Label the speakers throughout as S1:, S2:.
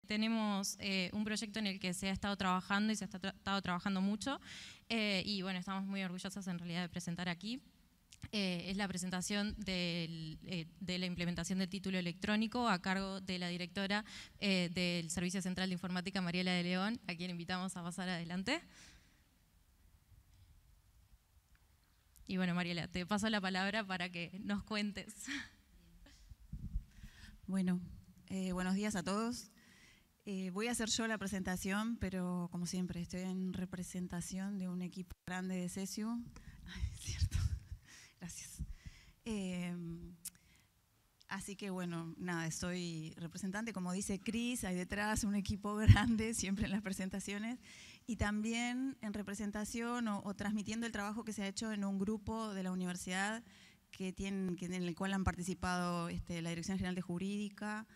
S1: tenemos un proyecto en el que se ha estado trabajando y se ha estado trabajando mucho, y bueno, estamos muy orgullosas en realidad de presentar aquí. Es la presentación de la implementación del título electrónico a cargo de la directora del Servicio Central de Informática, Mariela de León, a quien invitamos a pasar adelante. Y bueno, Mariela, te paso la palabra para que nos cuentes.
S2: Bueno, buenos días a todos. Voy a hacer yo la presentación, pero como siempre estoy en representación de un equipo grande de CESIU. Ay, es cierto. Gracias. Así que bueno, nada, estoy representante, como dice Cris, hay detrás un equipo grande siempre en las presentaciones, y también en representación o transmitiendo el trabajo que se ha hecho en un grupo de la universidad en el cual han participado la Dirección General de Jurídica,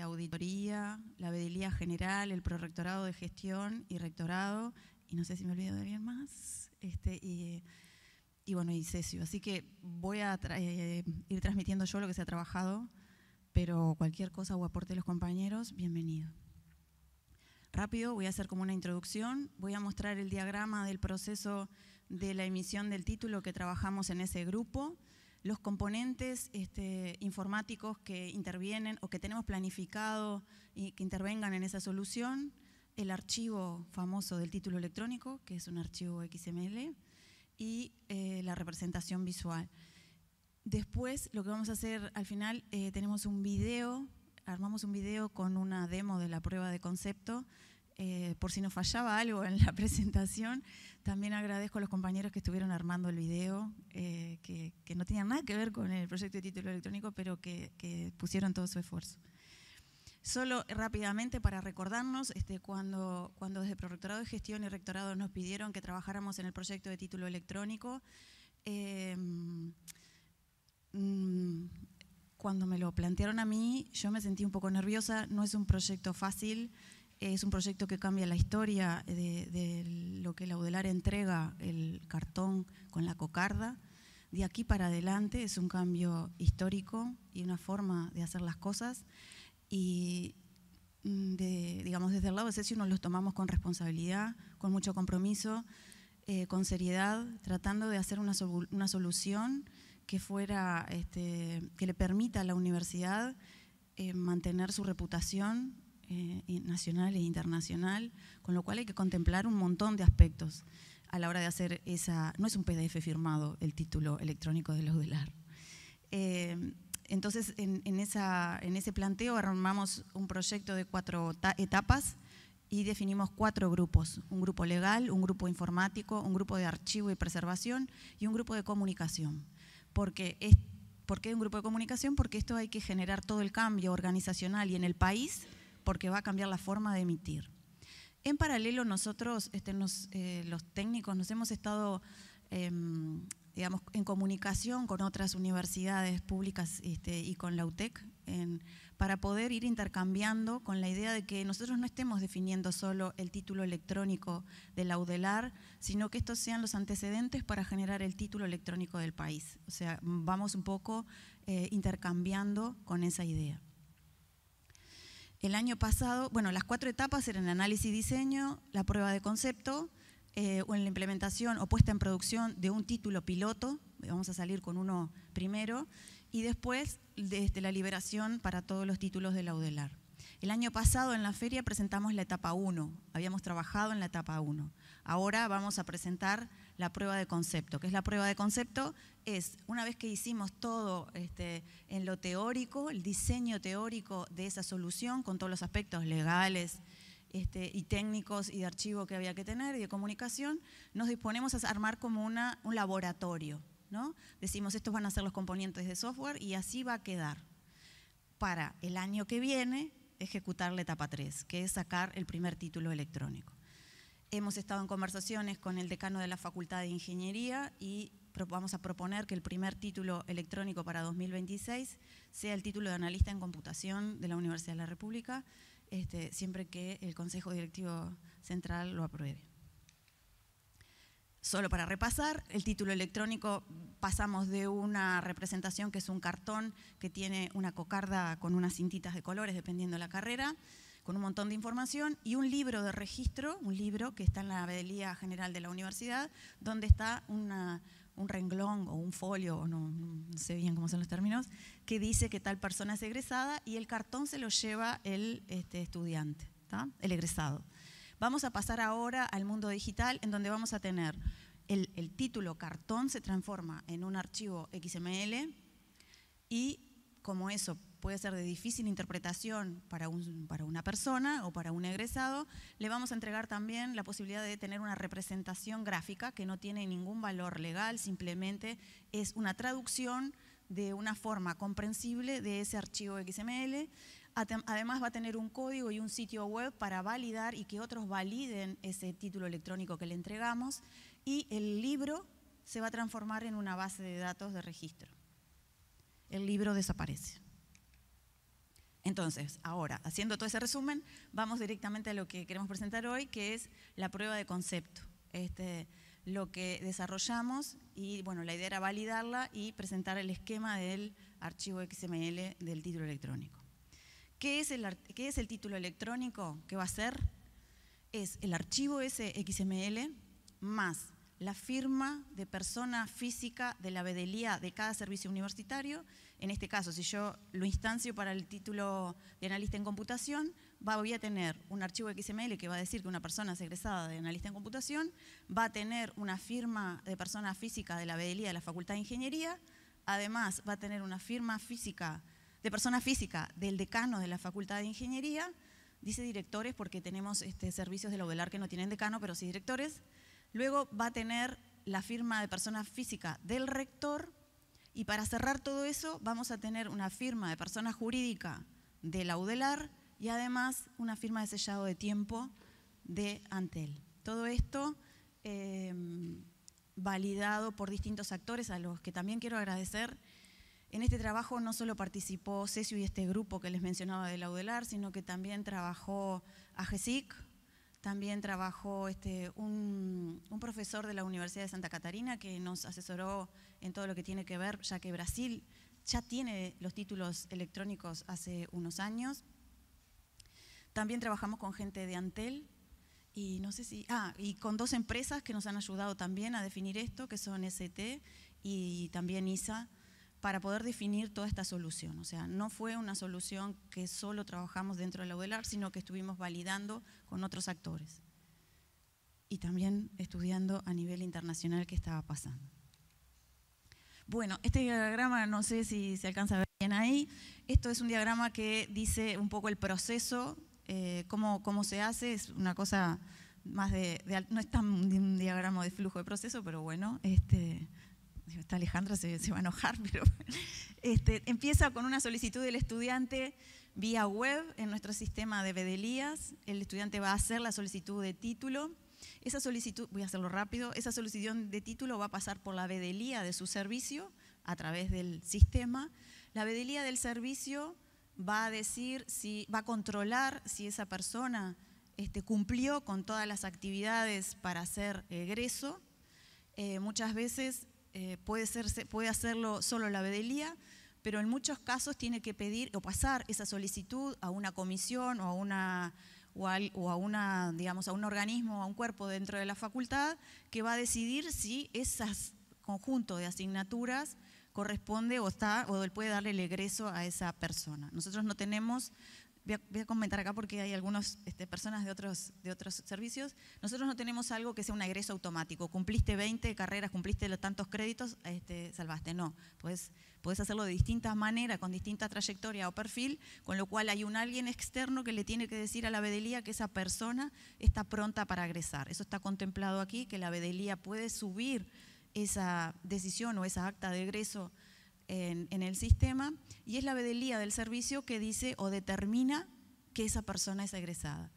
S2: Auditoría, la Veeduría General, el Prorrectorado de Gestión y Rectorado, y no sé si me olvido de alguien más, y bueno, y CESIU. Así que voy a ir transmitiendo yo lo que se ha trabajado, pero cualquier cosa o aporte de los compañeros, bienvenido. Rápido, voy a hacer como una introducción, voy a mostrar el diagrama del proceso de la emisión del título que trabajamos en ese grupo, los componentes informáticos que intervienen o que tenemos planificado y que intervengan en esa solución, el archivo famoso del título electrónico, que es un archivo XML, y la representación visual. Después, lo que vamos a hacer al final, tenemos un video, armamos un video con una demo de la prueba de concepto, por si nos fallaba algo en la presentación. También agradezco a los compañeros que estuvieron armando el video, que no tenían nada que ver con el proyecto de título electrónico, pero que pusieron todo su esfuerzo. Solo rápidamente para recordarnos, cuando desde Prorrectorado de Gestión y Rectorado nos pidieron que trabajáramos en el proyecto de título electrónico, cuando me lo plantearon a mí, yo me sentí un poco nerviosa. No es un proyecto fácil, es un proyecto que cambia la historia de lo que la UDELAR entrega, el cartón con la cocarda. De aquí para adelante es un cambio histórico y una forma de hacer las cosas. Y digamos, desde el lado de CESIU nos los tomamos con responsabilidad, con mucho compromiso, con seriedad, tratando de hacer una solución que fuera, que le permita a la universidad mantener su reputación nacional e internacional, con lo cual hay que contemplar un montón de aspectos a la hora de hacer esa. No es un PDF firmado el título electrónico de la UDELAR. Entonces, en ese planteo armamos un proyecto de 4 etapas y definimos 4 grupos: un grupo legal, un grupo informático, un grupo de archivo y preservación y un grupo de comunicación. ¿Por qué un grupo de comunicación? Porque esto hay que generar todo el cambio organizacional y en el país, porque va a cambiar la forma de emitir. En paralelo, nosotros, los técnicos, nos hemos estado digamos, en comunicación con otras universidades públicas y con la UTEC, para poder ir intercambiando con la idea de que nosotros no estemos definiendo solo el título electrónico de la UDELAR, sino que estos sean los antecedentes para generar el título electrónico del país. O sea, vamos un poco intercambiando con esa idea. El año pasado, bueno, las 4 etapas eran análisis y diseño, la prueba de concepto, o en la implementación o puesta en producción de un título piloto, vamos a salir con uno primero, y después la liberación para todos los títulos de la UDELAR. El año pasado en la feria presentamos la etapa 1, habíamos trabajado en la etapa 1. Ahora vamos a presentar la prueba de concepto. ¿Qué es la prueba de concepto? Es, una vez que hicimos todo en lo teórico, el diseño teórico de esa solución, con todos los aspectos legales, y técnicos y de archivo que había que tener y de comunicación, nos disponemos a armar como un laboratorio, ¿no? Decimos, estos van a ser los componentes de software y así va a quedar para el año que viene ejecutar la etapa 3, que es sacar el primer título electrónico. Hemos estado en conversaciones con el decano de la Facultad de Ingeniería y vamos a proponer que el primer título electrónico para 2026 sea el título de analista en computación de la Universidad de la República, siempre que el Consejo Directivo Central lo apruebe. Solo para repasar, el título electrónico pasamos de una representación que es un cartón que tiene una cocarda con unas cintitas de colores dependiendo de la carrera, con un montón de información, y un libro de registro, un libro que está en la vedelía general de la universidad, donde está un renglón o un folio, o no sé bien cómo son los términos, que dice que tal persona es egresada, y el cartón se lo lleva el estudiante, ¿tá? El egresado. Vamos a pasar ahora al mundo digital, en donde vamos a tener el título cartón se transforma en un archivo XML, y como eso puede ser de difícil interpretación para una persona o para un egresado, le vamos a entregar también la posibilidad de tener una representación gráfica que no tiene ningún valor legal, simplemente es una traducción de una forma comprensible de ese archivo XML. Además va a tener un código y un sitio web para validar y que otros validen ese título electrónico que le entregamos, y el libro se va a transformar en una base de datos de registro. El libro desaparece. Entonces, ahora, haciendo todo ese resumen, vamos directamente a lo que queremos presentar hoy, que es la prueba de concepto. Lo que desarrollamos, y bueno, la idea era validarla y presentar el esquema del archivo XML del título electrónico. ¿Qué es el título electrónico? ¿Qué va a ser? Es el archivo ese XML más la firma de persona física de la vedelía de cada servicio universitario. En este caso, si yo lo instancio para el título de analista en computación, voy a tener un archivo XML que va a decir que una persona es egresada de analista en computación, va a tener una firma de persona física de la vedelía de la Facultad de Ingeniería, además va a tener una firma física de persona física del decano de la Facultad de Ingeniería, dice directores porque tenemos servicios de la UDELAR que no tienen decano, pero sí directores. Luego va a tener la firma de persona física del rector, y para cerrar todo eso vamos a tener una firma de persona jurídica de la UDELAR y además una firma de sellado de tiempo de Antel. Todo esto validado por distintos actores a los que también quiero agradecer. En este trabajo no solo participó Cesio y este grupo que les mencionaba de la UDELAR, sino que también trabajó AGESIC, también trabajó un profesor de la Universidad de Santa Catarina que nos asesoró en todo lo que tiene que ver, ya que Brasil ya tiene los títulos electrónicos hace unos años. También trabajamos con gente de Antel y no sé si, y con dos empresas que nos han ayudado también a definir esto, que son ST y también ISA, para poder definir toda esta solución. O sea, no fue una solución que solo trabajamos dentro de la UDELAR, sino que estuvimos validando con otros actores. Y también estudiando a nivel internacional qué estaba pasando. Bueno, este diagrama, no sé si se alcanza a ver bien ahí. Esto es un diagrama que dice un poco el proceso, cómo se hace. Es una cosa más no es tan un diagrama de flujo de proceso, pero bueno, está Alejandra, se va a enojar, pero empieza con una solicitud del estudiante vía web en nuestro sistema de vedelías. El estudiante va a hacer la solicitud de título. Esa solicitud, voy a hacerlo rápido, esa solicitud de título va a pasar por la vedelía de su servicio a través del sistema. La vedelía del servicio va a controlar si esa persona cumplió con todas las actividades para hacer egreso. Muchas veces puede hacerlo solo la vedelía, pero en muchos casos tiene que pedir o pasar esa solicitud a una comisión o a un organismo, a un cuerpo dentro de la facultad que va a decidir si ese conjunto de asignaturas corresponde o puede darle el egreso a esa persona. Nosotros no tenemos, voy a comentar acá porque hay algunas personas de otros servicios, nosotros no tenemos algo que sea un egreso automático. Cumpliste 20 carreras, cumpliste tantos créditos, salvaste. No, podés hacerlo de distintas maneras, con distinta trayectoria o perfil, con lo cual hay alguien externo que le tiene que decir a la vedelía que esa persona está pronta para egresar. Eso está contemplado aquí, que la vedelía puede subir esa decisión o esa acta de egreso en el sistema, y es la vedelía del servicio que dice o determina que esa persona es egresada.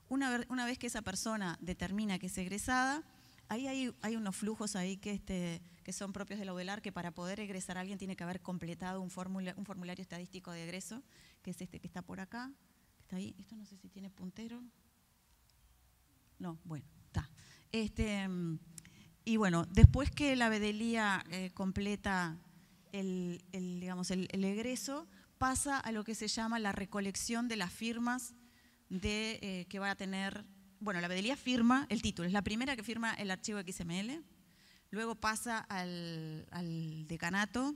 S2: Una vez que esa persona determina que es egresada, ahí hay unos flujos ahí que son propios de la UDELAR, que para poder egresar a alguien tiene que haber completado un formulario estadístico de egreso, que es que está por acá, que está ahí. Esto no sé si tiene puntero. No, bueno, está. Y bueno, después que la vedelía completa el egreso, pasa a lo que se llama la recolección de las firmas de que va a tener, bueno, la vedelía firma el título, es la primera que firma el archivo XML, luego pasa al decanato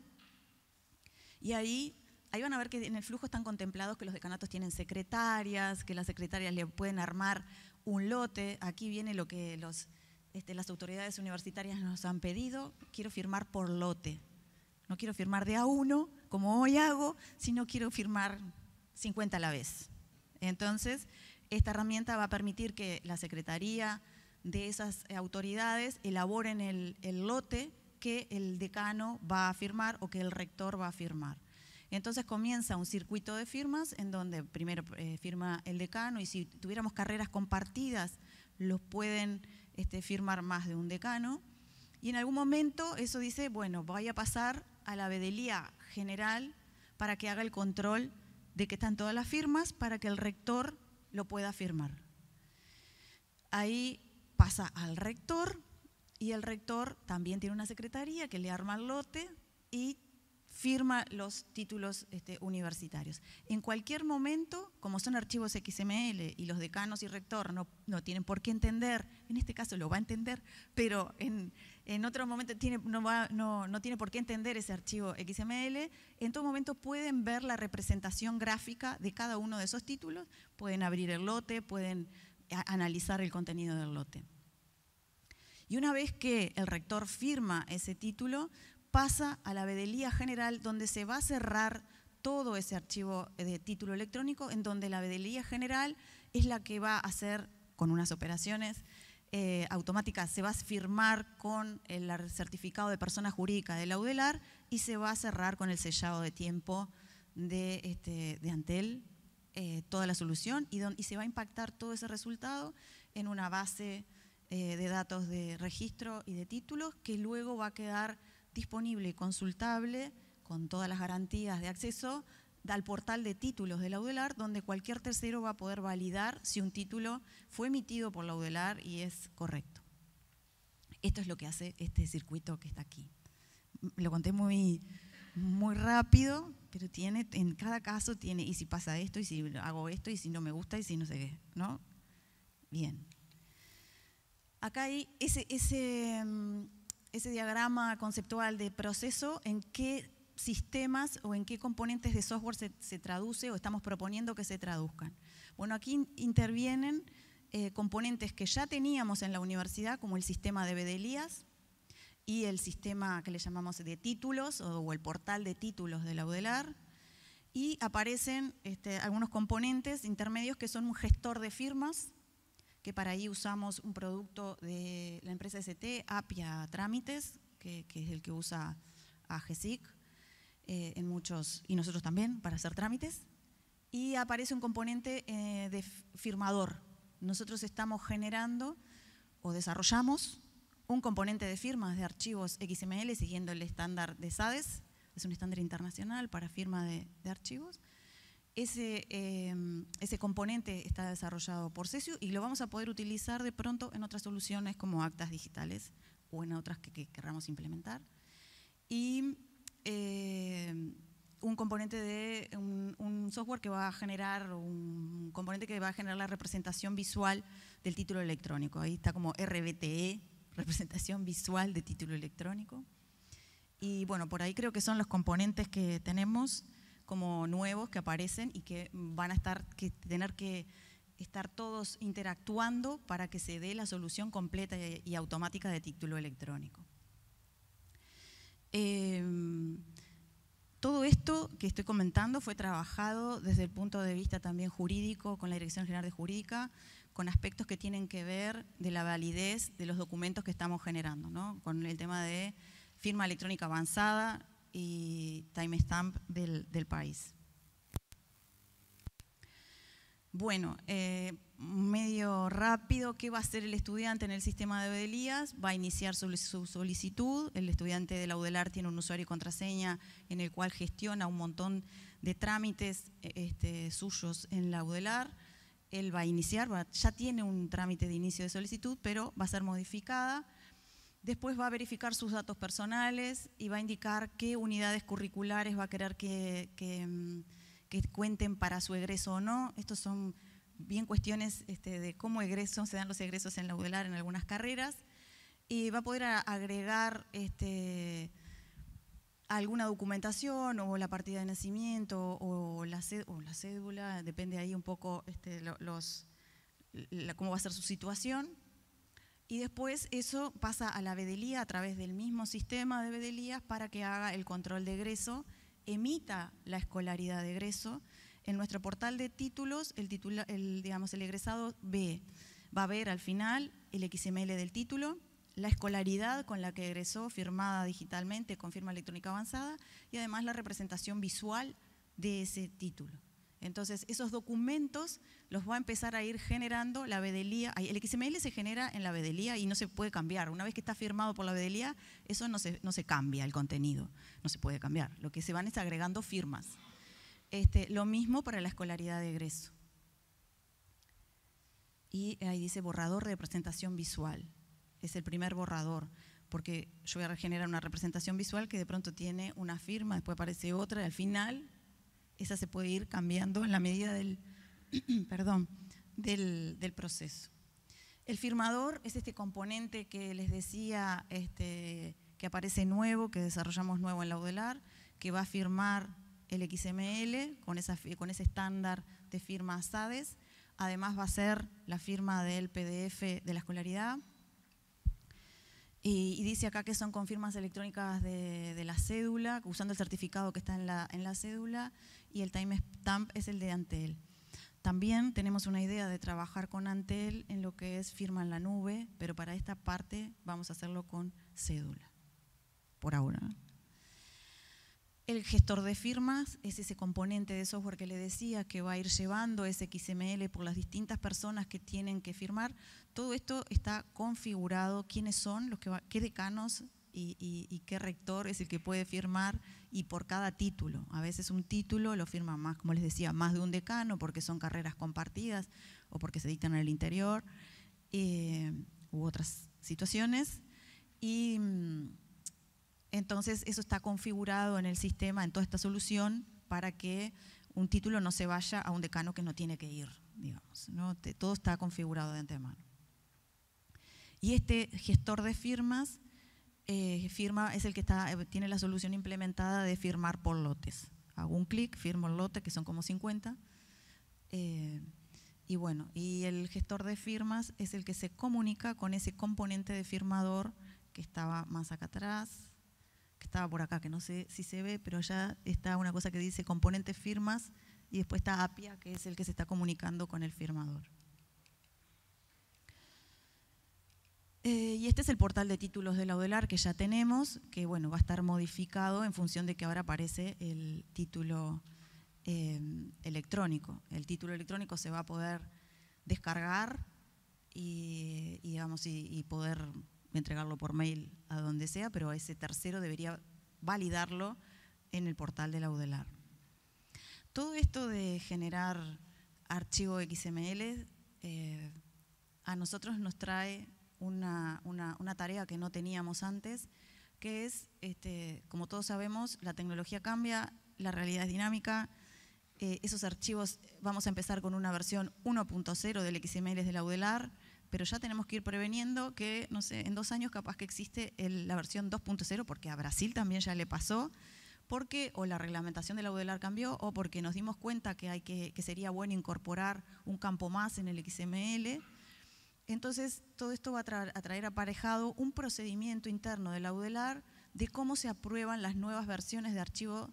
S2: y ahí van a ver que en el flujo están contemplados que los decanatos tienen secretarias, que las secretarias le pueden armar un lote. Aquí viene lo que las autoridades universitarias nos han pedido: quiero firmar por lote. No quiero firmar de a uno, como hoy hago, sino quiero firmar 50 a la vez. Entonces, esta herramienta va a permitir que la secretaría de esas autoridades elaboren el lote que el decano va a firmar o que el rector va a firmar. Entonces comienza un circuito de firmas en donde primero firma el decano, y si tuviéramos carreras compartidas, los pueden firmar más de un decano. Y en algún momento eso dice, bueno, voy a pasar a la vedelía general para que haga el control de que están todas las firmas para que el rector lo pueda firmar. Ahí pasa al rector y el rector también tiene una secretaría que le arma el lote y firma los títulos universitarios. En cualquier momento, como son archivos XML y los decanos y rector no tienen por qué entender, en este caso lo va a entender, pero en otro momento no tiene por qué entender ese archivo XML, en todo momento pueden ver la representación gráfica de cada uno de esos títulos, pueden abrir el lote, pueden analizar el contenido del lote. Y una vez que el rector firma ese título, pasa a la vedelía general, donde se va a cerrar todo ese archivo de título electrónico, en donde la vedelía general es la que va a hacer, con unas operaciones automáticas, se va a firmar con el certificado de persona jurídica de la UDELAR y se va a cerrar con el sellado de tiempo de Antel, toda la solución, y se va a impactar todo ese resultado en una base de datos de registro y de títulos que luego va a quedar disponible y consultable con todas las garantías de acceso al portal de títulos de la UDELAR, donde cualquier tercero va a poder validar si un título fue emitido por la UDELAR y es correcto. Esto es lo que hace este circuito que está aquí. Lo conté muy rápido, pero en cada caso tiene, y si pasa esto, y si hago esto, y si no me gusta, y si no sé qué, ¿no? Bien. Acá hay ese diagrama conceptual de proceso, en qué sistemas o en qué componentes de software se traduce o estamos proponiendo que se traduzcan. Bueno, aquí intervienen componentes que ya teníamos en la universidad, como el sistema de vedelías y el sistema que le llamamos de títulos o el portal de títulos de la UDELAR, y aparecen algunos componentes intermedios que son un gestor de firmas, que para ahí usamos un producto de la empresa ST, Appia Trámites, que es el que usa a GESIC en muchos, y nosotros también, para hacer trámites. Y aparece un componente de firmador. Nosotros estamos generando o desarrollamos un componente de firmas de archivos XML siguiendo el estándar de SADES, es un estándar internacional para firma de archivos. Ese componente está desarrollado por Cesio y lo vamos a poder utilizar de pronto en otras soluciones como actas digitales o en otras que querramos implementar. Y un componente de un software que va a generar, un componente que va a generar la representación visual del título electrónico. Ahí está como RBTE, representación visual de título electrónico. Y bueno, por ahí creo que son los componentes que tenemos como nuevos que aparecen y que van a tener que estar todos interactuando para que se dé la solución completa y automática de título electrónico. Todo esto que estoy comentando fue trabajado desde el punto de vista también jurídico, con la Dirección General de Jurídica, con aspectos que tienen que ver de la validez de los documentos que estamos generando, ¿no? Con el tema de firma electrónica avanzada y timestamp del país. Bueno, medio rápido, ¿qué va a hacer el estudiante en el sistema de vedelías? Va a iniciar su solicitud. El estudiante de la UDELAR tiene un usuario y contraseña en el cual gestiona un montón de trámites suyos en la UDELAR. Él va a iniciar, ya tiene un trámite de inicio de solicitud, pero va a ser modificada. Después va a verificar sus datos personales y va a indicar qué unidades curriculares va a querer que cuenten para su egreso o no. Estos son bien cuestiones de cómo se dan los egresos en la UDELAR en algunas carreras, y va a poder agregar alguna documentación o la partida de nacimiento o la cédula, depende ahí un poco cómo va a ser su situación. Y después eso pasa a la vedelía a través del mismo sistema de vedelías para que haga el control de egreso, emita la escolaridad de egreso. En nuestro portal de títulos, el egresado va a ver al final el XML del título, la escolaridad con la que egresó, firmada digitalmente con firma electrónica avanzada, y además la representación visual de ese título. Entonces, esos documentos los va a empezar a ir generando la vedelía. El XML se genera en la vedelía y no se puede cambiar. Una vez que está firmado por la vedelía, eso no se cambia, el contenido, no se puede cambiar. Lo que se van es agregando firmas. Lo mismo para la escolaridad de egreso. Y ahí dice borrador de representación visual. Es el primer borrador, porque yo voy a generar una representación visual que de pronto tiene una firma, después aparece otra, y al final esa se puede ir cambiando en la medida del proceso. El firmador es este componente que les decía, que aparece nuevo, que desarrollamos nuevo en la UDELAR, que va a firmar el XML con ese estándar de firma SADES. Además va a ser la firma del PDF de la escolaridad. Y dice acá que son con firmas electrónicas de la cédula, usando el certificado que está en la cédula, y el timestamp es el de Antel. También tenemos una idea de trabajar con Antel en lo que es firma en la nube, pero para esta parte vamos a hacerlo con cédula, por ahora. El gestor de firmas es ese componente de software que le decía que va a ir llevando ese XML por las distintas personas que tienen que firmar. Todo esto está configurado, quiénes son, qué decanos y qué rector es el que puede firmar, y por cada título. A veces un título lo firma más, como les decía, más de un decano porque son carreras compartidas o porque se dictan en el interior u otras situaciones. Y entonces eso está configurado en el sistema, en toda esta solución, para que un título no se vaya a un decano que no tiene que ir, digamos, ¿no? Todo está configurado de antemano. Y este gestor de firmas es el que tiene la solución implementada de firmar por lotes. Hago un clic, firmo el lote, que son como 50. Y bueno, y el gestor de firmas es el que se comunica con ese componente de firmador que estaba más acá atrás, que estaba por acá, que no sé si se ve, pero ya está una cosa que dice componente firmas, y después está APIA, que es el que se está comunicando con el firmador. Y este es el portal de títulos de la UDELAR que ya tenemos, que bueno, va a estar modificado en función de que ahora aparece el título electrónico. El título electrónico se va a poder descargar y poder entregarlo por mail a donde sea, pero ese tercero debería validarlo en el portal de la UDELAR. Todo esto de generar archivo XML a nosotros nos trae una tarea que no teníamos antes, que es, como todos sabemos, la tecnología cambia, la realidad es dinámica. Esos archivos, vamos a empezar con una versión 1.0 del XML de la UDELAR, pero ya tenemos que ir preveniendo que, no sé, en 2 años capaz que existe la versión 2.0, porque a Brasil también ya le pasó, porque o la reglamentación de la UDELAR cambió, o porque nos dimos cuenta que sería bueno incorporar un campo más en el XML. Entonces, todo esto va a traer aparejado un procedimiento interno de la UDELAR de cómo se aprueban las nuevas versiones de archivo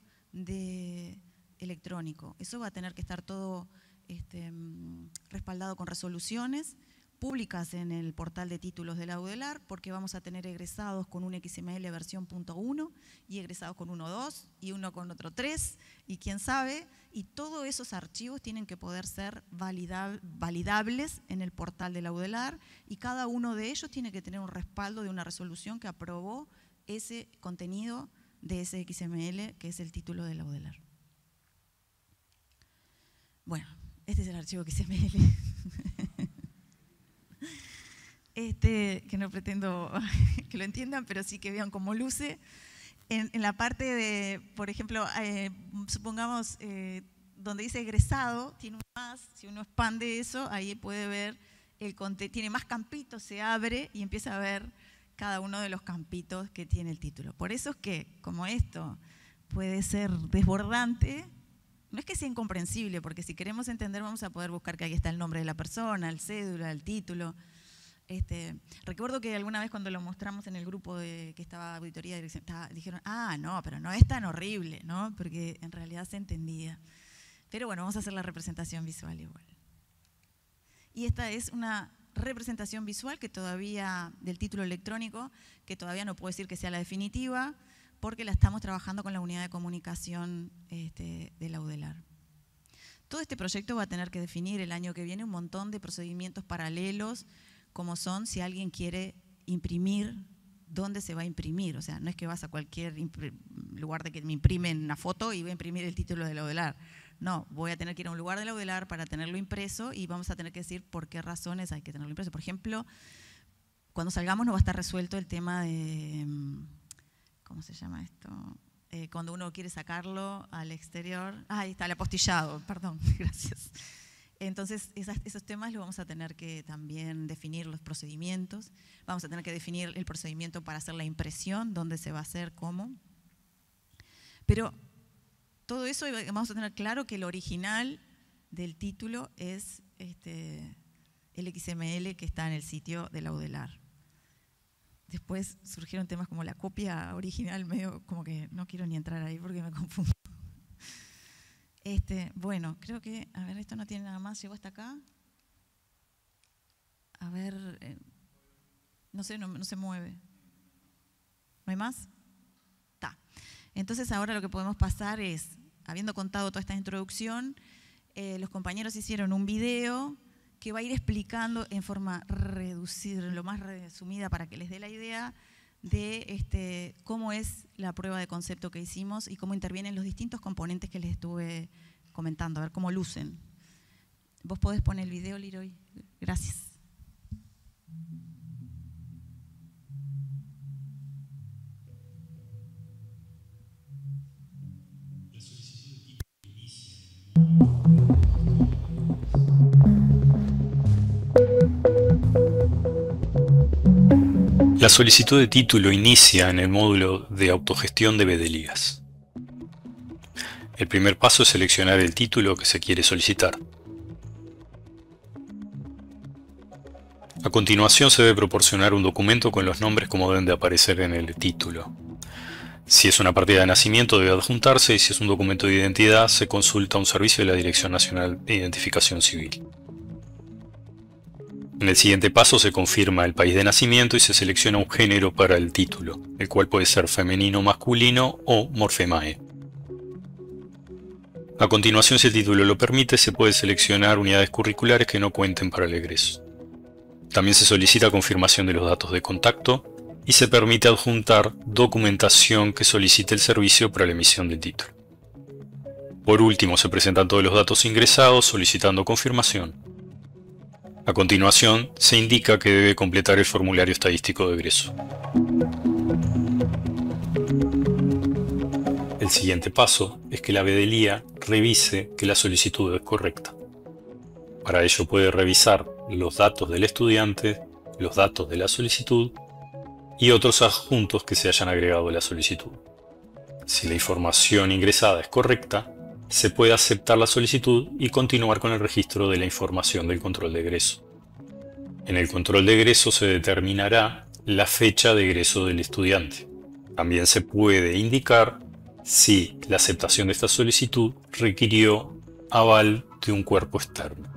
S2: electrónico. Eso va a tener que estar todo respaldado con resoluciones públicas en el portal de títulos de la UDELAR, porque vamos a tener egresados con un XML versión .1 y egresados con 1.2 y uno con otro 3 y quién sabe, y todos esos archivos tienen que poder ser validables en el portal de la UDELAR, y cada uno de ellos tiene que tener un respaldo de una resolución que aprobó ese contenido de ese XML que es el título de la UDELAR. Bueno, este es el archivo XML. Que no pretendo que lo entiendan, pero sí que vean cómo luce. En la parte de, por ejemplo, supongamos donde dice egresado, tiene un más, si uno expande eso, ahí puede ver, tiene más campitos, se abre y empieza a ver cada uno de los campitos que tiene el título. Por eso es que, como esto puede ser desbordante, no es que sea incomprensible, porque si queremos entender vamos a poder buscar que ahí está el nombre de la persona, el cédula, el título. Recuerdo que alguna vez cuando lo mostramos en el grupo que estaba auditoría de dirección, dijeron, no, pero no es tan horrible, ¿no? Porque en realidad se entendía. Pero bueno, vamos a hacer la representación visual igual. Y esta es una representación visual que todavía, del título electrónico, que todavía no puedo decir que sea la definitiva, porque la estamos trabajando con la unidad de comunicación de la UDELAR. Todo este proyecto va a tener que definir el año que viene un montón de procedimientos paralelos, como son si alguien quiere imprimir, dónde se va a imprimir. O sea, no es que vas a cualquier lugar de que me imprimen una foto y voy a imprimir el título de la UDELAR. No, voy a tener que ir a un lugar de la UDELAR para tenerlo impreso y vamos a tener que decir por qué razones hay que tenerlo impreso. Por ejemplo, cuando salgamos no va a estar resuelto el tema de, ¿cómo se llama esto? Cuando uno quiere sacarlo al exterior. Ahí está, el apostillado, perdón, gracias. Entonces, esos temas los vamos a tener que también definir los procedimientos. Vamos a tener que definir el procedimiento para hacer la impresión, dónde se va a hacer, cómo. Pero todo eso vamos a tener claro que el original del título es el XML que está en el sitio de la UDELAR. Después surgieron temas como la copia original, medio como que no quiero ni entrar ahí porque me confundo. Bueno, creo que, a ver, esto no tiene nada más, llegó hasta acá. A ver, no sé, no se mueve. ¿No hay más? Está. Entonces ahora lo que podemos pasar es, habiendo contado toda esta introducción, los compañeros hicieron un video que va a ir explicando en forma reducida, lo más resumida para que les dé la idea de cómo es la prueba de concepto que hicimos y cómo intervienen los distintos componentes que les estuve comentando, a ver cómo lucen. ¿Vos podés poner el video, Leroy? Gracias.
S3: La solicitud de título inicia en el módulo de autogestión de Bedelías. El primer paso es seleccionar el título que se quiere solicitar. A continuación se debe proporcionar un documento con los nombres como deben de aparecer en el título. Si es una partida de nacimiento debe adjuntarse y si es un documento de identidad se consulta un servicio de la Dirección Nacional de Identificación Civil. En el siguiente paso se confirma el país de nacimiento y se selecciona un género para el título, el cual puede ser femenino, masculino o morfemae. A continuación, si el título lo permite, se puede seleccionar unidades curriculares que no cuenten para el egreso. También se solicita confirmación de los datos de contacto y se permite adjuntar documentación que solicite el servicio para la emisión del título. Por último, se presentan todos los datos ingresados solicitando confirmación. A continuación, se indica que debe completar el formulario estadístico de egreso. El siguiente paso es que la Bedelía revise que la solicitud es correcta. Para ello puede revisar los datos del estudiante, los datos de la solicitud y otros adjuntos que se hayan agregado a la solicitud. Si la información ingresada es correcta, se puede aceptar la solicitud y continuar con el registro de la información del control de egreso. En el control de egreso se determinará la fecha de egreso del estudiante. También se puede indicar si la aceptación de esta solicitud requirió aval de un cuerpo externo.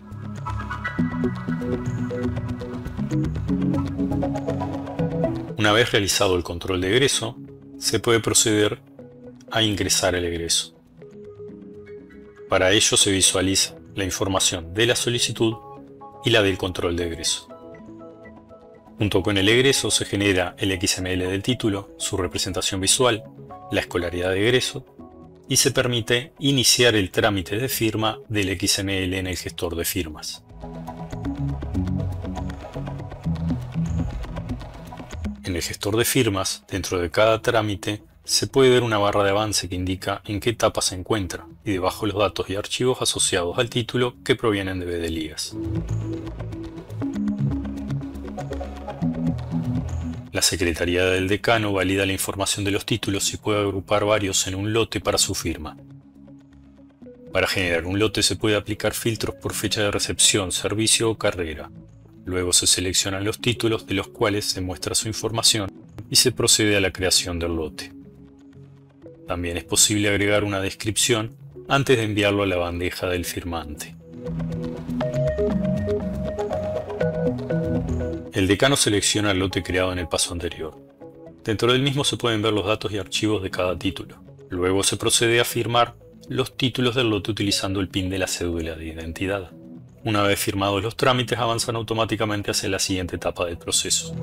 S3: Una vez realizado el control de egreso, se puede proceder a ingresar el egreso. Para ello se visualiza la información de la solicitud y la del control de egreso. Junto con el egreso se genera el XML del título, su representación visual, la escolaridad de egreso y se permite iniciar el trámite de firma del XML en el gestor de firmas. En el gestor de firmas, dentro de cada trámite, se puede ver una barra de avance que indica en qué etapa se encuentra y debajo los datos y archivos asociados al título que provienen de BDLías. La Secretaría del Decano valida la información de los títulos y puede agrupar varios en un lote para su firma. Para generar un lote se puede aplicar filtros por fecha de recepción, servicio o carrera. Luego se seleccionan los títulos de los cuales se muestra su información y se procede a la creación del lote. También es posible agregar una descripción antes de enviarlo a la bandeja del firmante. El decano selecciona el lote creado en el paso anterior. Dentro del mismo se pueden ver los datos y archivos de cada título. Luego se procede a firmar los títulos del lote utilizando el PIN de la cédula de identidad. Una vez firmados los trámites, avanzan automáticamente hacia la siguiente etapa del proceso.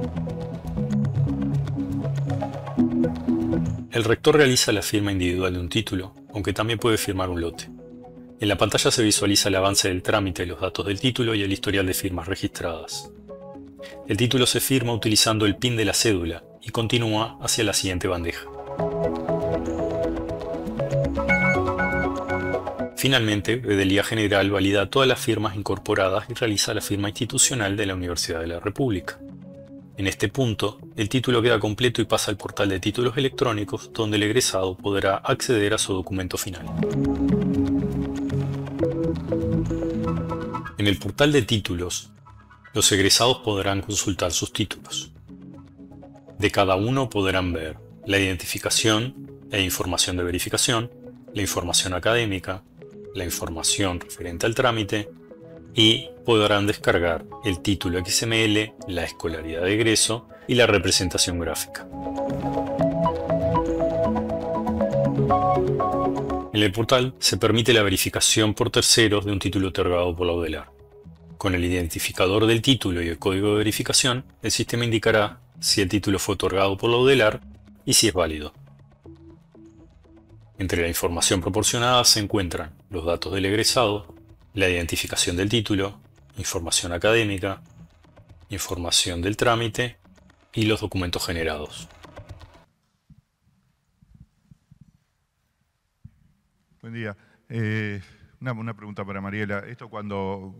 S3: El rector realiza la firma individual de un título, aunque también puede firmar un lote. En la pantalla se visualiza el avance del trámite, los datos del título y el historial de firmas registradas. El título se firma utilizando el PIN de la cédula y continúa hacia la siguiente bandeja. Finalmente, BDLía General valida todas las firmas incorporadas y realiza la firma institucional de la Universidad de la República. En este punto, el título queda completo y pasa al portal de títulos electrónicos, donde el egresado podrá acceder a su documento final. En el portal de títulos, los egresados podrán consultar sus títulos. De cada uno podrán ver la identificación e información de verificación, la información académica, la información referente al trámite y podrán descargar el título XML, la escolaridad de egreso y la representación gráfica. En el portal se permite la verificación por terceros de un título otorgado por la UDELAR. Con el identificador del título y el código de verificación, el sistema indicará si el título fue otorgado por la UDELAR y si es válido. Entre la información proporcionada se encuentran los datos del egresado, la identificación del título, información académica, información del trámite y los documentos generados.
S4: Buen día. Una pregunta para Mariela. Esto cuando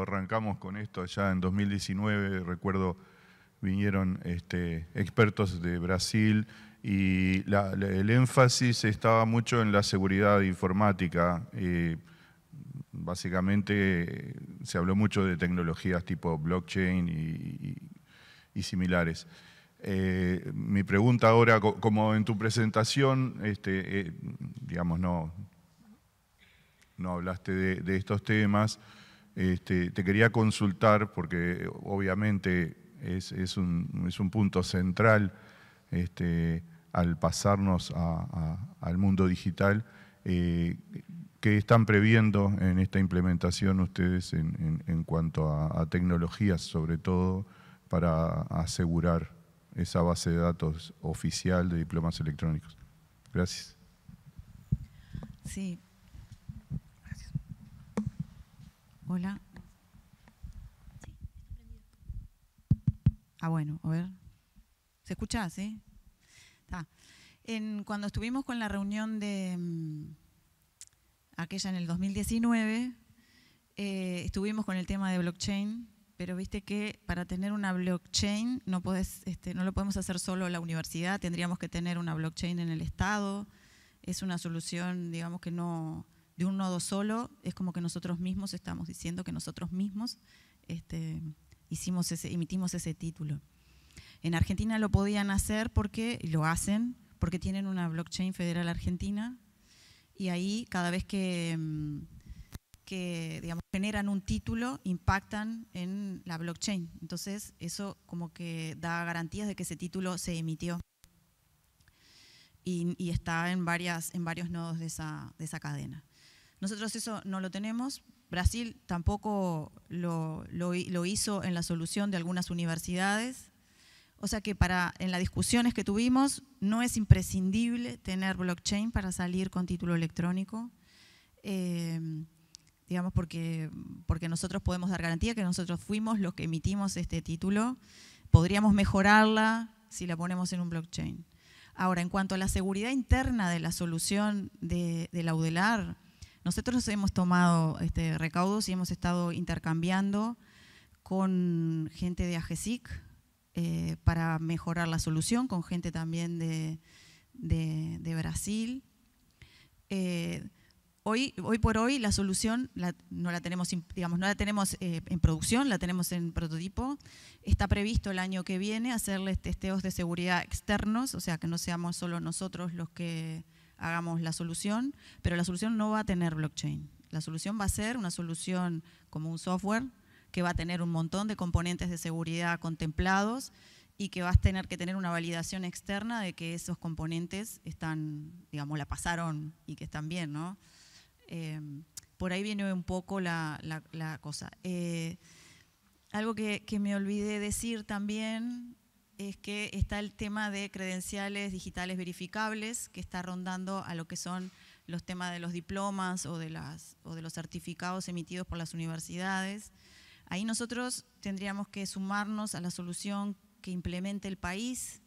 S4: arrancamos con esto ya en 2019, recuerdo vinieron expertos de Brasil y el énfasis estaba mucho en la seguridad informática. Básicamente se habló mucho de tecnologías tipo blockchain y similares. Mi pregunta ahora, como en tu presentación, digamos, no hablaste de estos temas, te quería consultar, porque obviamente es un punto central al pasarnos al mundo digital. ¿Qué están previendo en esta implementación ustedes en cuanto a tecnologías, sobre todo, para asegurar esa base de datos oficial de diplomas electrónicos? Gracias.
S2: Sí. Gracias. Hola. Bueno, a ver. ¿Se escucha? ¿Sí? Está. Cuando estuvimos con la reunión de aquella en el 2019, estuvimos con el tema de blockchain, pero viste que para tener una blockchain no lo podemos hacer solo la universidad, tendríamos que tener una blockchain en el Estado. Es una solución, digamos que no de un nodo solo, es como que nosotros mismos estamos diciendo que nosotros mismos emitimos ese título. En Argentina lo podían hacer lo hacen porque tienen una blockchain federal argentina y ahí cada vez que digamos, generan un título, impactan en la blockchain. Entonces eso como que da garantías de que ese título se emitió y está en varios nodos de esa cadena. Nosotros eso no lo tenemos. Brasil tampoco lo hizo en la solución de algunas universidades. O sea que en las discusiones que tuvimos no es imprescindible tener blockchain para salir con título electrónico. Digamos porque nosotros podemos dar garantía que nosotros fuimos los que emitimos este título. Podríamos mejorarla si la ponemos en un blockchain. Ahora, en cuanto a la seguridad interna de la solución de la UDELAR, nosotros hemos tomado recaudos y hemos estado intercambiando con gente de AGESIC para mejorar la solución, con gente también de Brasil. Hoy por hoy la solución no la tenemos, digamos, no la tenemos en producción, la tenemos en prototipo. Está previsto el año que viene hacerles testeos de seguridad externos, o sea que no seamos solo nosotros los que hagamos la solución, pero la solución no va a tener blockchain. La solución va a ser una solución como un software que va a tener un montón de componentes de seguridad contemplados y que vas a tener que tener una validación externa de que esos componentes están, digamos, la pasaron y que están bien, ¿no? Por ahí viene un poco la cosa. Algo que me olvidé decir también es que está el tema de credenciales digitales verificables, que está rondando a lo que son los temas de los diplomas o de los certificados emitidos por las universidades. Ahí nosotros tendríamos que sumarnos a la solución que implemente el país.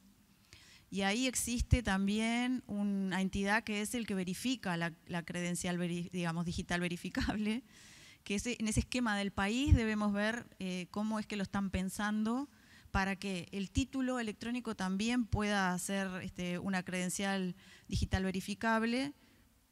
S2: Y ahí existe también una entidad que es el que verifica la credencial, digamos, digital verificable, que en ese esquema del país debemos ver cómo es que lo están pensando para que el título electrónico también pueda ser una credencial digital verificable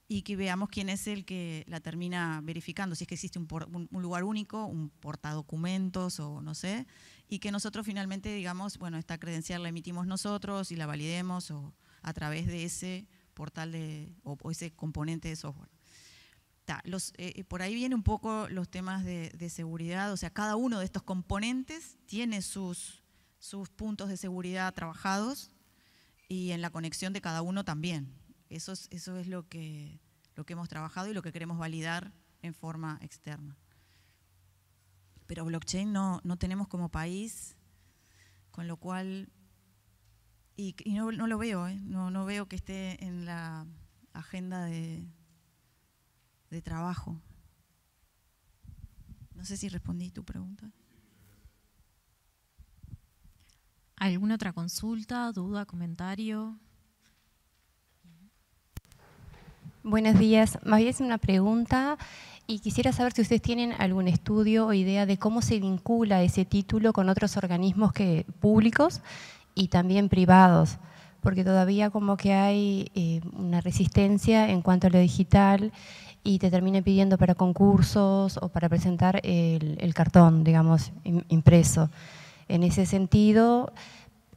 S2: y que veamos quién es el que la termina verificando, si es que existe un lugar único, un portadocumentos o no sé, y que nosotros finalmente digamos, bueno, esta credencial la emitimos nosotros y la validemos o a través de ese portal o ese componente de software. Por ahí viene un poco los temas de seguridad, o sea, cada uno de estos componentes tiene sus puntos de seguridad trabajados y en la conexión de cada uno también. Eso es lo que hemos trabajado y lo que queremos validar en forma externa. Pero blockchain no tenemos como país, con lo cual, y no lo veo, no veo que esté en la agenda de trabajo. No sé si respondí tu pregunta.
S1: ¿Alguna otra consulta, duda, comentario?
S5: Buenos días, me había hecho una pregunta y quisiera saber si ustedes tienen algún estudio o idea de cómo se vincula ese título con otros organismos públicos y también privados, porque todavía como que hay una resistencia en cuanto a lo digital y te terminan pidiendo para concursos o para presentar el cartón, digamos, impreso. En ese sentido,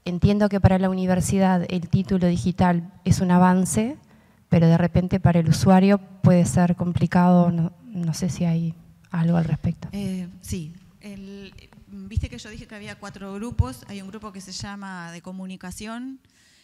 S5: entiendo que para la universidad el título digital es un avance, pero de repente para el usuario puede ser complicado, no sé si hay algo al respecto.
S2: Sí, viste que yo dije que había 4 grupos, hay un grupo que se llama de comunicación.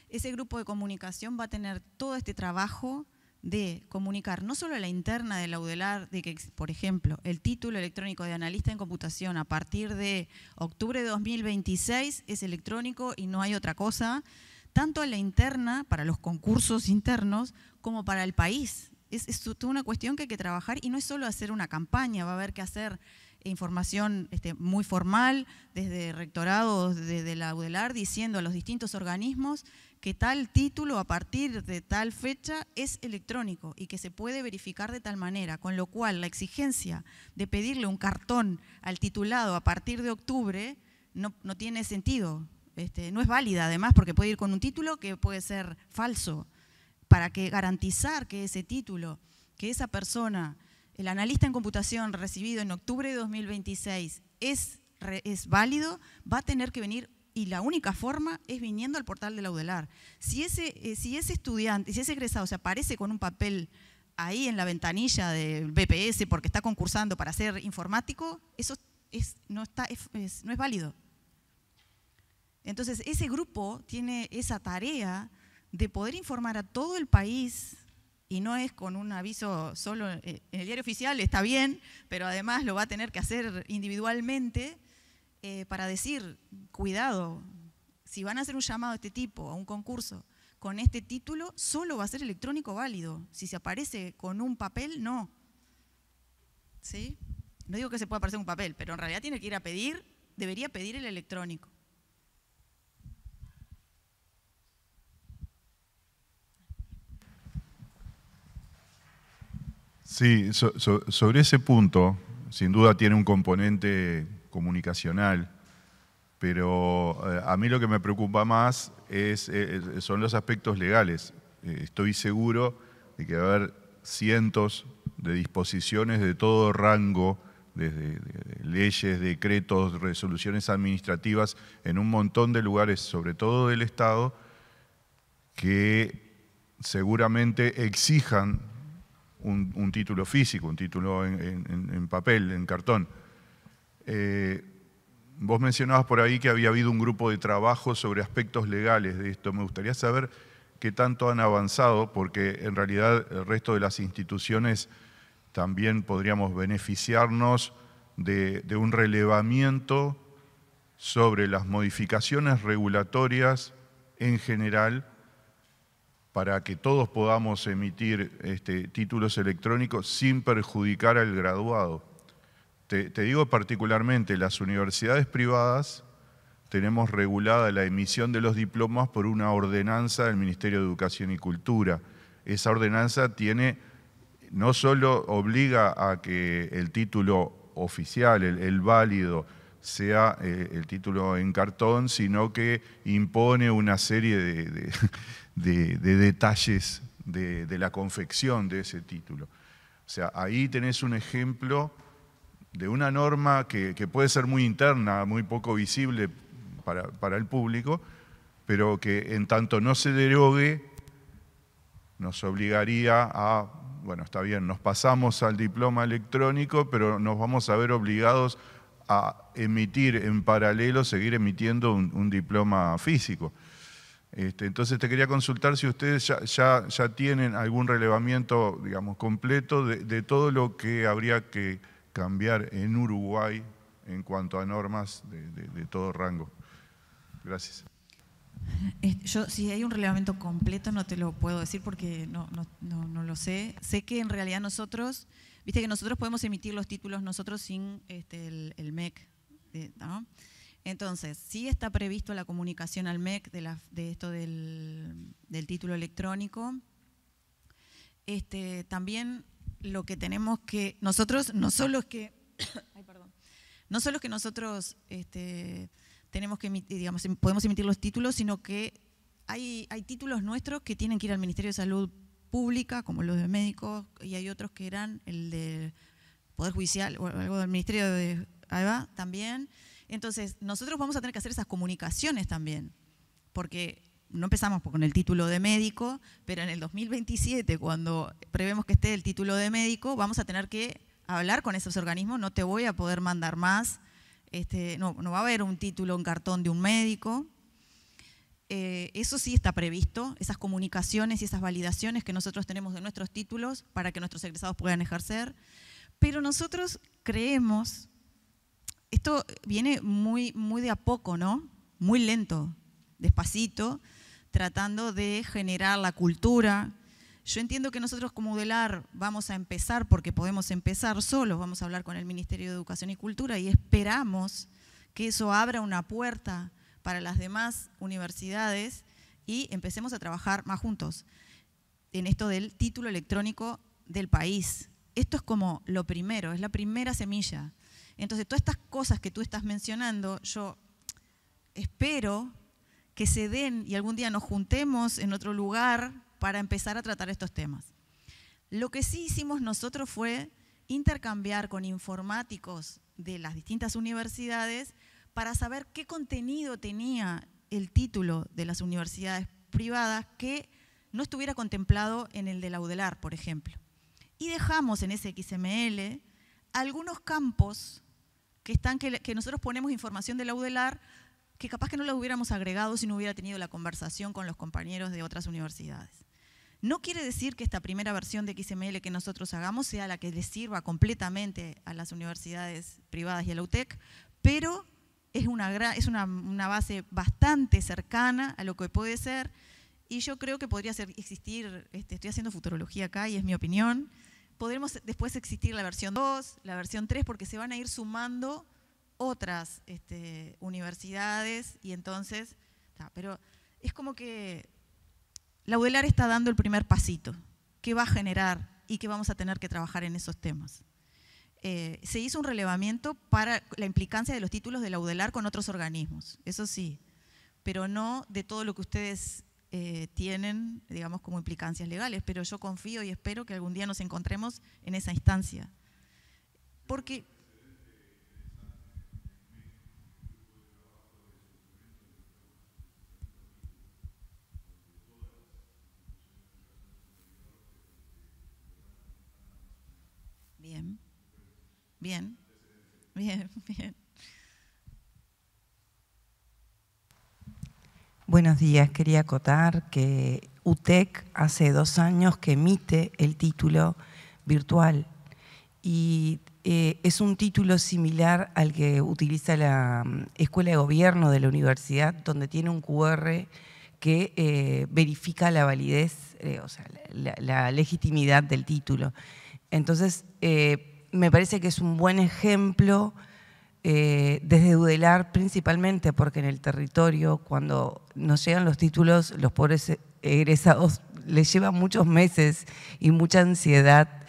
S2: Ese grupo de comunicación va a tener todo este trabajo de comunicar no solo a la interna de la UDELAR, de que, por ejemplo, el título electrónico de analista en computación a partir de octubre de 2026 es electrónico y no hay otra cosa, tanto a la interna, para los concursos internos, como para el país. Es toda una cuestión que hay que trabajar y no es solo hacer una campaña, va a haber que hacer información muy formal desde rectorados, desde la UDELAR, diciendo a los distintos organismos que tal título a partir de tal fecha es electrónico y que se puede verificar de tal manera, con lo cual la exigencia de pedirle un cartón al titulado a partir de octubre no tiene sentido. No es válida además porque puede ir con un título que puede ser falso, para que garantizar que ese título, que esa persona, el analista en computación recibido en octubre de 2026 es válido, va a tener que venir y la única forma es viniendo al portal de la UDELAR. Si ese estudiante, si ese egresado se aparece con un papel ahí en la ventanilla del BPS porque está concursando para ser informático, eso no es válido. Entonces, ese grupo tiene esa tarea de poder informar a todo el país, y no es con un aviso solo en el diario oficial, está bien, pero además lo va a tener que hacer individualmente para decir, cuidado, si van a hacer un llamado de este tipo a un concurso con este título, solo va a ser electrónico válido. Si se aparece con un papel, no. ¿Sí? No digo que se pueda aparecer un papel, pero en realidad tiene que ir a pedir, debería pedir el electrónico.
S4: Sí, sobre ese punto, sin duda tiene un componente comunicacional, pero a mí lo que me preocupa más son los aspectos legales. Estoy seguro de que va a haber cientos de disposiciones de todo rango, desde leyes, decretos, resoluciones administrativas, en un montón de lugares, sobre todo del Estado, que seguramente exijan un título físico, un título en papel, en cartón. Vos mencionabas por ahí que había habido un grupo de trabajo sobre aspectos legales de esto. Me gustaría saber qué tanto han avanzado, porque en realidad el resto de las instituciones también podríamos beneficiarnos de un relevamiento sobre las modificaciones regulatorias en general para que todos podamos emitir títulos electrónicos sin perjudicar al graduado. Te digo particularmente, las universidades privadas tenemos regulada la emisión de los diplomas por una ordenanza del Ministerio de Educación y Cultura. Esa ordenanza no solo obliga a que el título oficial, el válido, sea el título en cartón, sino que impone una serie de detalles de la confección de ese título. O sea, ahí tenés un ejemplo de una norma que puede ser muy interna, muy poco visible para el público, pero que en tanto no se derogue, nos obligaría a, bueno, está bien, nos pasamos al diploma electrónico, pero nos vamos a ver obligados a emitir en paralelo, seguir emitiendo un diploma físico. Entonces te quería consultar si ustedes ya tienen algún relevamiento, digamos, completo de todo lo que habría que cambiar en Uruguay en cuanto a normas de todo rango. Gracias.
S2: Yo, si hay un relevamiento completo, no te lo puedo decir porque no lo sé. Sé que en realidad nosotros, viste que nosotros podemos emitir los títulos nosotros sin el MEC, ¿no? Entonces, sí está previsto la comunicación al MEC de esto del título electrónico. También lo que tenemos que, nosotros, no solo es que nosotros tenemos que emitir, digamos, podemos emitir los títulos, sino que hay títulos nuestros que tienen que ir al Ministerio de Salud Pública, como los de médicos, y hay otros que eran el del Poder Judicial, o algo del Ministerio de AEBA también. Entonces, nosotros vamos a tener que hacer esas comunicaciones también, porque no empezamos con el título de médico, pero en el 2027, cuando prevemos que esté el título de médico, vamos a tener que hablar con esos organismos, no te voy a poder mandar más, no va a haber un título en cartón de un médico. Eso sí está previsto, esas comunicaciones y esas validaciones que nosotros tenemos de nuestros títulos para que nuestros egresados puedan ejercer, pero nosotros creemos, esto viene muy de a poco, ¿no? Muy lento, despacito, tratando de generar la cultura. Yo entiendo que nosotros como UDELAR vamos a empezar, porque podemos empezar solos, vamos a hablar con el Ministerio de Educación y Cultura y esperamos que eso abra una puerta para las demás universidades y empecemos a trabajar más juntos en esto del título electrónico del país. Esto es como lo primero, es la primera semilla. Entonces, todas estas cosas que tú estás mencionando, yo espero que se den y algún día nos juntemos en otro lugar para empezar a tratar estos temas. Lo que sí hicimos nosotros fue intercambiar con informáticos de las distintas universidades para saber qué contenido tenía el título de las universidades privadas que no estuviera contemplado en el de la UDELAR, por ejemplo. Y dejamos en ese XML algunos campos que nosotros ponemos información de la UDELAR que capaz que no la hubiéramos agregado si no hubiera tenido la conversación con los compañeros de otras universidades. No quiere decir que esta primera versión de XML que nosotros hagamos sea la que les sirva completamente a las universidades privadas y a la UTEC, pero es una base bastante cercana a lo que puede ser, y yo creo que podría existir, estoy haciendo futurología acá y es mi opinión, podremos después existir la versión 2, la versión 3, porque se van a ir sumando otras universidades y entonces, pero es como que la UDELAR está dando el primer pasito, que va a generar y que vamos a tener que trabajar en esos temas. Se hizo un relevamiento para la implicancia de los títulos de la UDELAR con otros organismos, eso sí, pero no de todo lo que ustedes tienen, digamos, como implicancias legales, pero yo confío y espero que algún día nos encontremos en esa instancia. Porque bien, bien, bien, bien.
S6: Buenos días, quería acotar que UTEC hace 2 años que emite el título virtual y es un título similar al que utiliza la Escuela de Gobierno de la universidad, donde tiene un QR que verifica la validez, o sea, la legitimidad del título. Entonces, me parece que es un buen ejemplo desde UDELAR principalmente, porque en el territorio, cuando nos llegan los títulos, los pobres egresados les lleva muchos meses y mucha ansiedad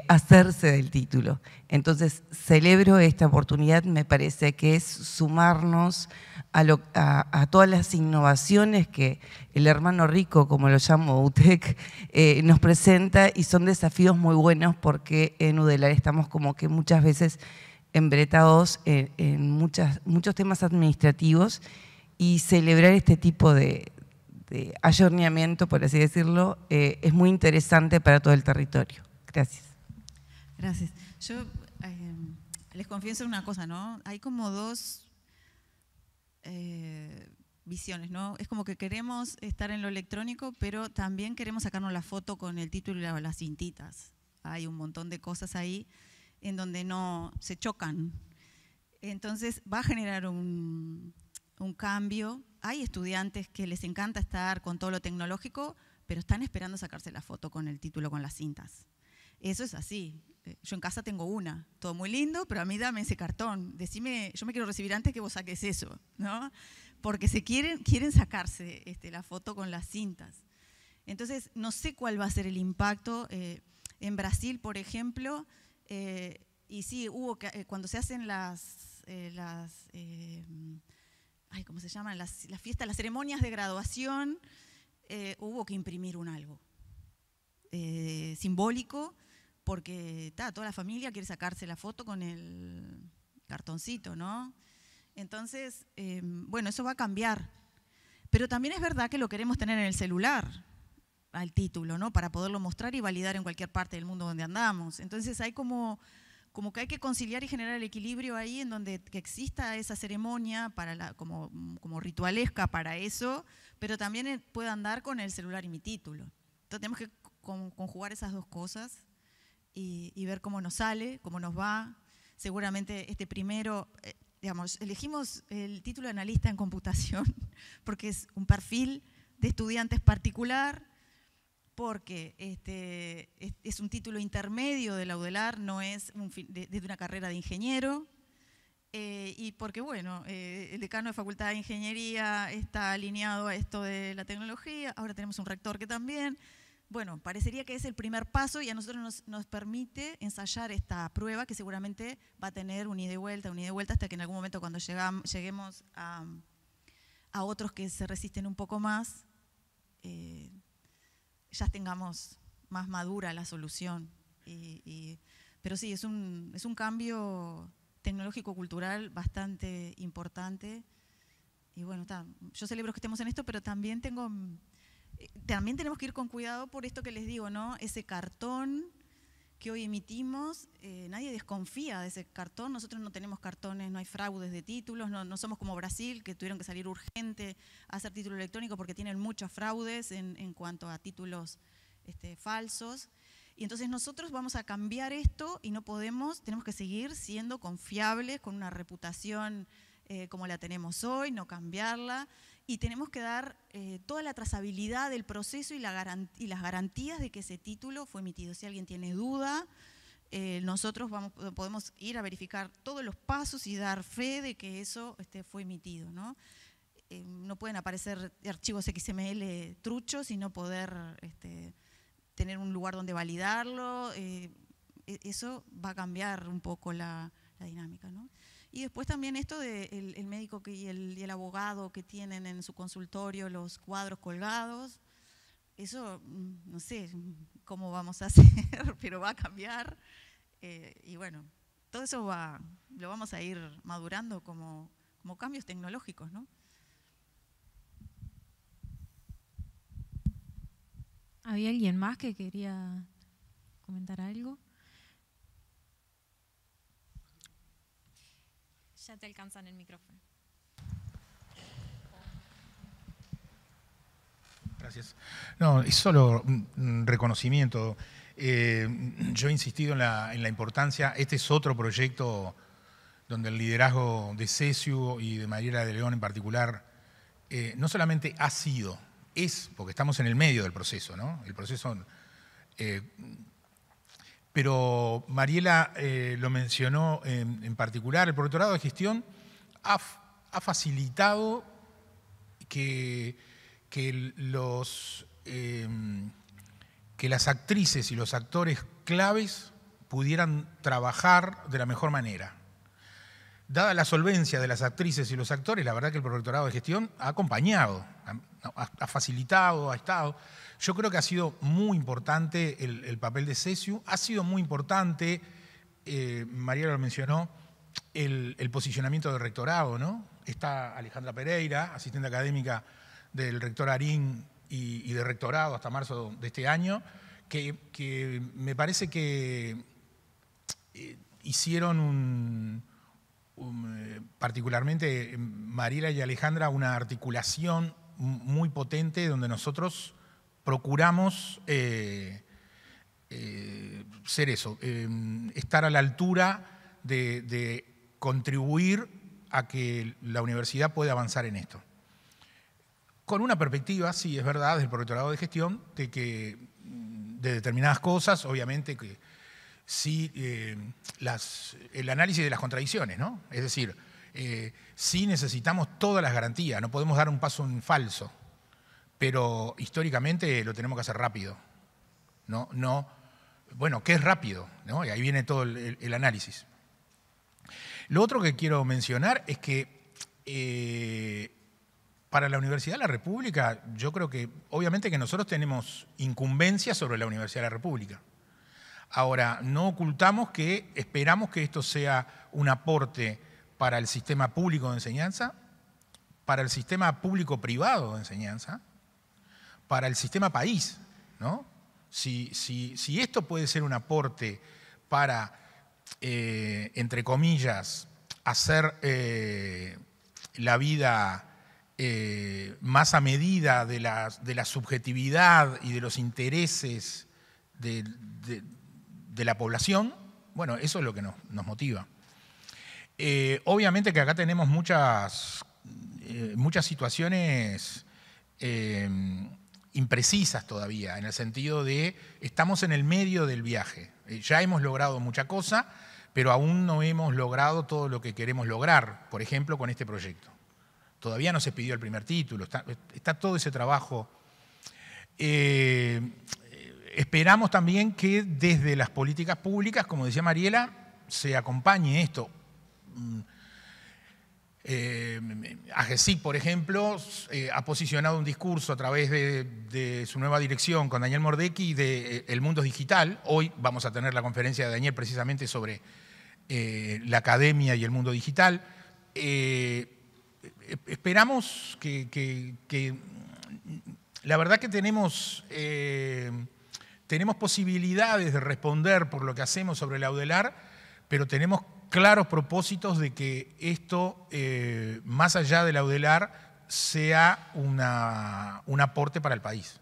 S6: hacerse del título. Entonces, celebro esta oportunidad, me parece que es sumarnos a todas las innovaciones que el hermano rico, como lo llamo UTEC, nos presenta, y son desafíos muy buenos porque en UDELAR estamos como que muchas veces embretados en muchos temas administrativos, y celebrar este tipo de ayornamiento, por así decirlo, es muy interesante para todo el territorio. Gracias.
S2: Gracias. Yo les confieso una cosa, ¿no? Hay como dos visiones, ¿no? Es como que queremos estar en lo electrónico, pero también queremos sacarnos la foto con el título y las cintitas. Hay un montón de cosas ahí en donde no se chocan. Entonces va a generar un cambio. Hay estudiantes que les encanta estar con todo lo tecnológico, pero están esperando sacarse la foto con el título, con las cintas. Eso es así. Yo en casa tengo una, todo muy lindo, pero a mí dame ese cartón. Decime, yo me quiero recibir antes que vos saques eso, ¿no? Porque quieren sacarse la foto con las cintas. Entonces, no sé cuál va a ser el impacto. En Brasil, por ejemplo, y sí, hubo cuando se hacen ¿cómo se llaman? Las fiestas, las ceremonias de graduación, hubo que imprimir un algo simbólico, porque toda la familia quiere sacarse la foto con el cartoncito, ¿no? Entonces, bueno, eso va a cambiar. Pero también es verdad que lo queremos tener en el celular, al título, ¿no? Para poderlo mostrar y validar en cualquier parte del mundo donde andamos. Entonces hay como que hay que conciliar y generar el equilibrio ahí, en donde que exista esa ceremonia como ritualesca para eso, pero también pueda andar con el celular y mi título. Entonces tenemos que conjugar esas dos cosas y ver cómo nos sale, cómo nos va. Seguramente primero, digamos, elegimos el título de analista en computación porque es un perfil de estudiantes particular, porque es un título intermedio de la UDELAR, no es de una carrera de ingeniero, y porque, bueno, el decano de Facultad de Ingeniería está alineado a esto de la tecnología, ahora tenemos un rector que también. Bueno, parecería que es el primer paso, y a nosotros nos permite ensayar esta prueba, que seguramente va a tener un ida y vuelta, hasta que en algún momento, cuando lleguemos a otros que se resisten un poco más, ya tengamos más madura la solución. Pero sí, es un cambio tecnológico-cultural bastante importante. Y bueno, yo celebro que estemos en esto, pero también tenemos que ir con cuidado por esto que les digo, ¿no? Ese cartón que hoy emitimos, nadie desconfía de ese cartón. Nosotros no tenemos cartones, no hay fraudes de títulos, no somos como Brasil, que tuvieron que salir urgente a hacer título electrónico porque tienen muchos fraudes en cuanto a títulos falsos. Y entonces nosotros vamos a cambiar esto y tenemos que seguir siendo confiables, con una reputación como la tenemos hoy, no cambiarla. Y tenemos que dar toda la trazabilidad del proceso y las garantías de que ese título fue emitido. Si alguien tiene duda, nosotros podemos ir a verificar todos los pasos y dar fe de que eso fue emitido, ¿no? No pueden aparecer archivos XML truchos y no poder tener un lugar donde validarlo, eso va a cambiar un poco la dinámica, ¿no? Y después también esto de el médico y el abogado que tienen en su consultorio los cuadros colgados, eso no sé cómo vamos a hacer, pero va a cambiar. Y bueno, todo eso lo vamos a ir madurando como cambios tecnológicos, ¿no?
S1: ¿Había alguien más que quería comentar algo? Ya te alcanzan el micrófono.
S7: Gracias. No, es solo un reconocimiento. Yo he insistido en la importancia. Este es otro proyecto donde el liderazgo de CESIU y de Mariela de León en particular no solamente ha sido, es, porque estamos en el medio del proceso, ¿no? El proceso, pero Mariela lo mencionó en particular, el Protectorado de Gestión ha facilitado que las actrices y los actores claves pudieran trabajar de la mejor manera. Dada la solvencia de las actrices y los actores, la verdad que el Protectorado de Gestión ha acompañado, ha facilitado, ha estado. Yo creo que ha sido muy importante el papel de CESIU, ha sido muy importante, Mariela lo mencionó, el posicionamiento del rectorado, ¿no? Está Alejandra Pereira, asistente académica del rector Arín y de rectorado hasta marzo de este año, que me parece que hicieron particularmente Mariela y Alejandra, una articulación muy potente donde nosotros procuramos ser eso, estar a la altura de contribuir a que la universidad pueda avanzar en esto. Con una perspectiva, sí, es verdad, del Protectorado de Gestión, de determinadas cosas, obviamente que sí, el análisis de las contradicciones, ¿no? Es decir, sí necesitamos todas las garantías, no podemos dar un paso en falso, pero históricamente lo tenemos que hacer rápido. Bueno, ¿qué es rápido? ¿No? Y ahí viene todo el análisis. Lo otro que quiero mencionar es que para la Universidad de la República, yo creo que obviamente que nosotros tenemos incumbencia sobre la Universidad de la República. Ahora, no ocultamos que esperamos que esto sea un aporte para el sistema público de enseñanza, para el sistema público-privado de enseñanza, para el sistema país, ¿no? Si esto puede ser un aporte para, entre comillas, hacer la vida más a medida de la subjetividad y de los intereses de la población, bueno, eso es lo que nos motiva. Obviamente que acá tenemos muchas situaciones imprecisas todavía, en el sentido de estamos en el medio del viaje. Ya hemos logrado mucha cosa, pero aún no hemos logrado todo lo que queremos lograr, por ejemplo, con este proyecto. Todavía no se pidió el primer título, está todo ese trabajo. Esperamos también que desde las políticas públicas, como decía Mariela, se acompañe esto. AGESIC, por ejemplo, ha posicionado un discurso a través de su nueva dirección con Daniel Mordecki de El Mundo Digital. Hoy vamos a tener la conferencia de Daniel precisamente sobre la academia y el mundo digital. Esperamos que la verdad que tenemos posibilidades de responder por lo que hacemos sobre la UDELAR, pero tenemos claros propósitos de que esto, más allá de la UDELAR, sea un aporte para el país.